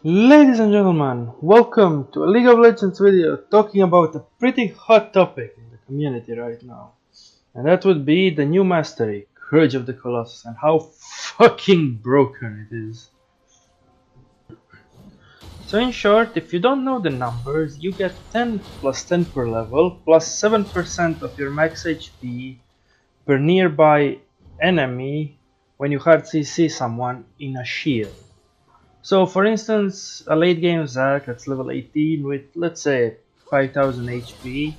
Ladies and gentlemen, welcome to a League of Legends video talking about a pretty hot topic in the community right now. And that would be the new mastery, Courage of the Colossus, and how fucking broken it is. So in short, if you don't know the numbers, you get 10 plus 10 per level, plus 7% of your max HP per nearby enemy when you hard CC someone in a shield. So for instance, a late game Zac that's level 18 with let's say 5000 HP.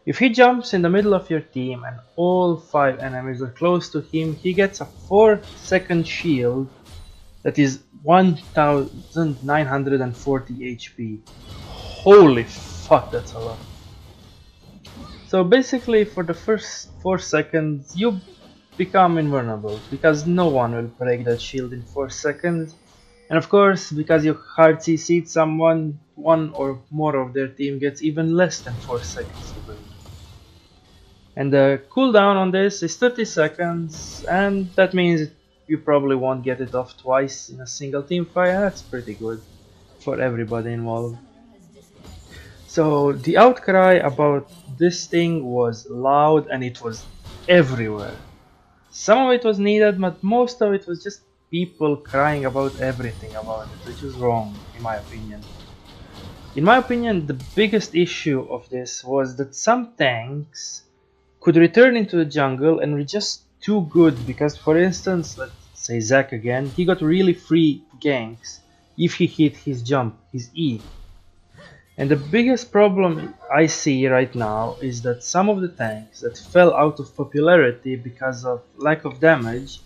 If he jumps in the middle of your team and all 5 enemies are close to him, he gets a 4-second shield that is 1940 HP. Holy fuck, that's a lot. So basically for the first 4 seconds you become invulnerable because no one will break that shield in 4 seconds. And of course, because you hard CC'd someone, one or more of their team gets even less than 4 seconds to break. And the cooldown on this is 30 seconds, and that means you probably won't get it off twice in a single team fight. That's pretty good for everybody involved. So the outcry about this thing was loud and it was everywhere. Some of it was needed, but most of it was just people crying about everything about it, which is wrong in my opinion. In my opinion, the biggest issue of this was that some tanks could return into the jungle and were just too good because, for instance, let's say Zac again, he got really free ganks if he hit his jump, his E. And the biggest problem I see right now is that some of the tanks that fell out of popularity because of lack of damage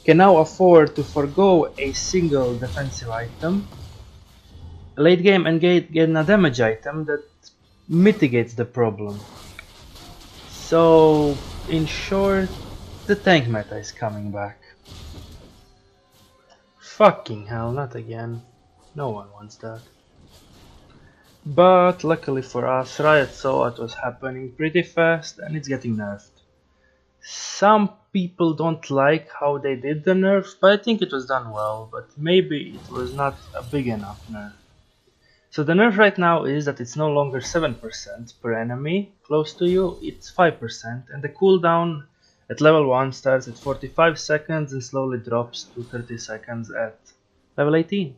can now afford to forgo a single defensive item late game and get a damage item that mitigates the problem. So in short, the tank meta is coming back. Fucking hell, not again. No one wants that. But luckily for us, Riot saw what was happening pretty fast and it's getting nerfed. Some people don't like how they did the nerf, but I think it was done well, but maybe it was not a big enough nerf. So the nerf right now is that it's no longer 7% per enemy close to you, it's 5%, and the cooldown at level 1 starts at 45 seconds and slowly drops to 30 seconds at level 18.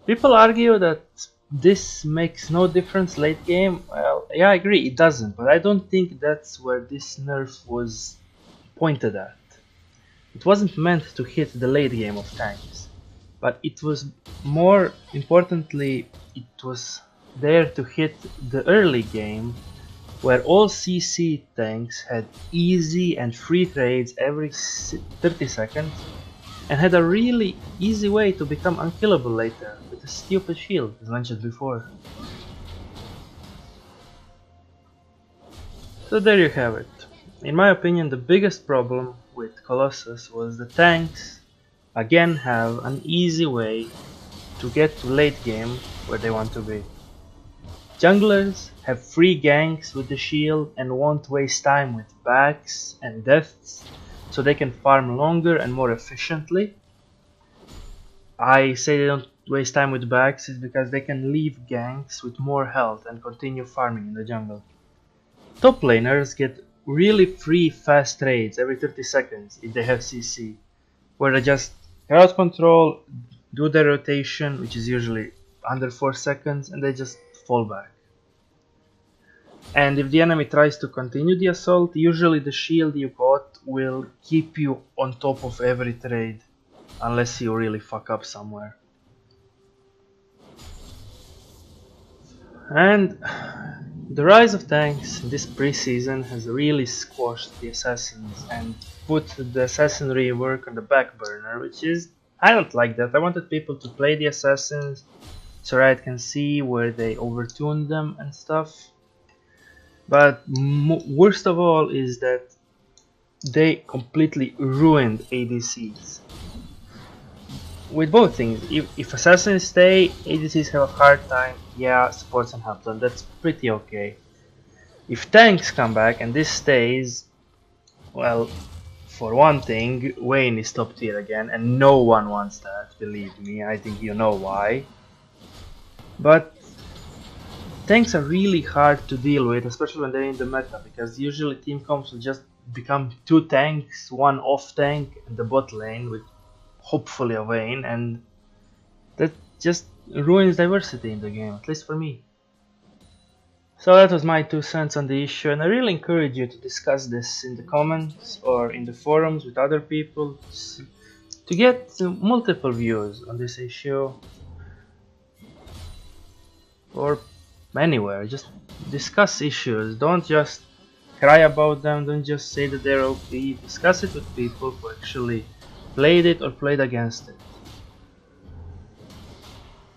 People argue that this makes no difference late game. Well, yeah, I agree, it doesn't, but I don't think that's where this nerf was pointed at. It wasn't meant to hit the late game of tanks, but it was more importantly, it was there to hit the early game where all CC tanks had easy and free trades every 30 seconds and had a really easy way to become unkillable later with a stupid shield, as mentioned before. So there you have it. In my opinion, the biggest problem with Colossus was the tanks again have an easy way to get to late game where they want to be. Junglers have free ganks with the shield and won't waste time with backs and deaths, so they can farm longer and more efficiently. I say they don't waste time with backs is because they can leave ganks with more health and continue farming in the jungle. Top laners get really free fast trades every 30 seconds if they have CC, where they just crowd control, do their rotation, which is usually under 4 seconds, and they just fall back. And if the enemy tries to continue the assault, usually the shield you got will keep you on top of every trade, unless you really fuck up somewhere. And the rise of tanks this pre-season has really squashed the assassins and put the assassin rework on the back burner, which is, I don't like that. I wanted people to play the assassins so Riot can see where they overtuned them and stuff. But worst of all is that they completely ruined ADCs. With both things, if assassins stay, ADCs have a hard time. Yeah, supports can help them, that's pretty okay. If tanks come back and this stays, well, for one thing, Wayne is top tier again, and no one wants that, believe me, I think you know why. But tanks are really hard to deal with, especially when they're in the meta, because usually team comps will just become 2 tanks, 1 off tank in the bot lane with hopefully a Vayne, and that just ruins diversity in the game, at least for me. So that was my 2 cents on the issue, and I really encourage you to discuss this in the comments or in the forums with other people to get multiple views on this issue, or anywhere. Just discuss issues, don't just cry about them, don't just say that they're OP, discuss it with people who actually played it or played against it.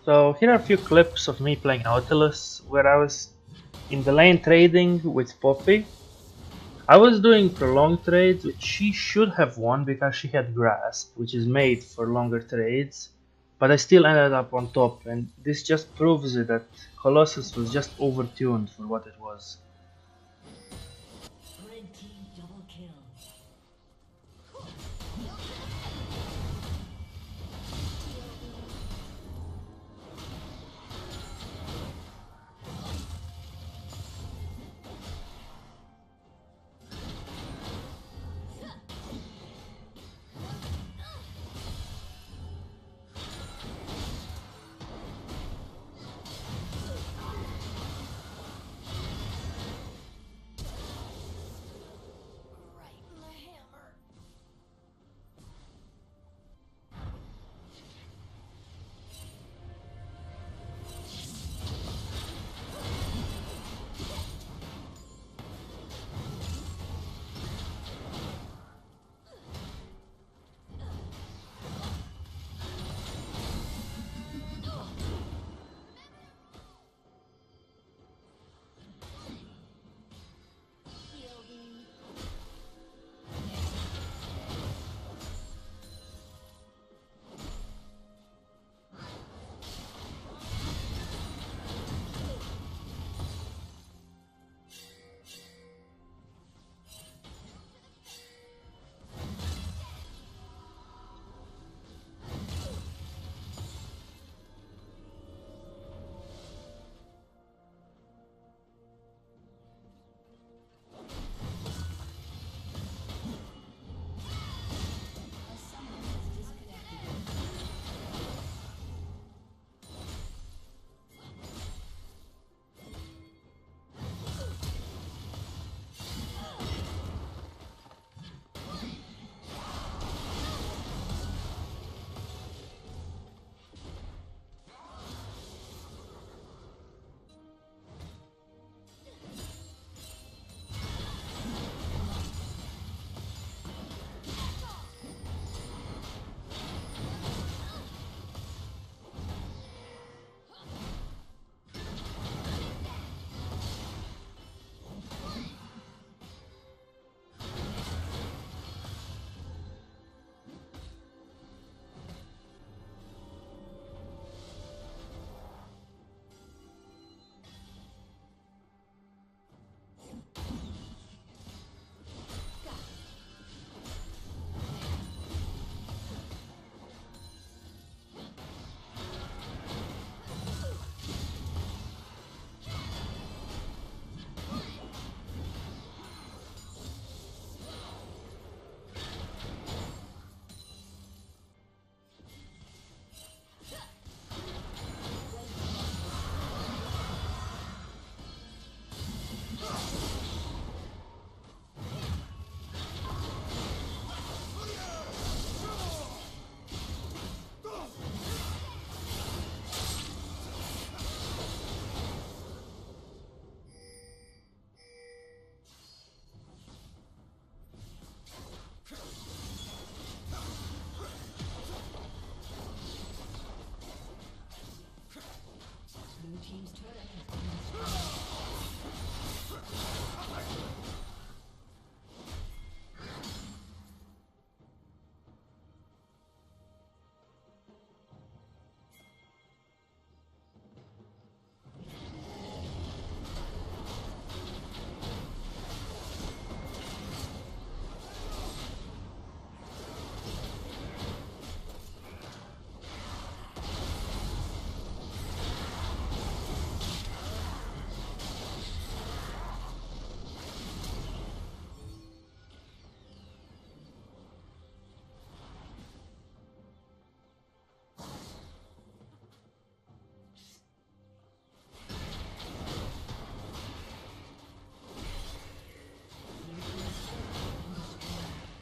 So here are a few clips of me playing Nautilus where I was in the lane trading with Poppy. I was doing prolonged trades which she should have won because she had Grasp, which is made for longer trades, but I still ended up on top, and this just proves it that Colossus was just overtuned for what it was. Red team double kill.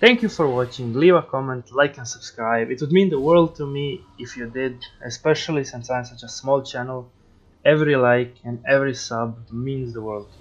Thank you for watching, leave a comment, like and subscribe. It would mean the world to me if you did, especially since I'm such a small channel. Every like and every sub means the world.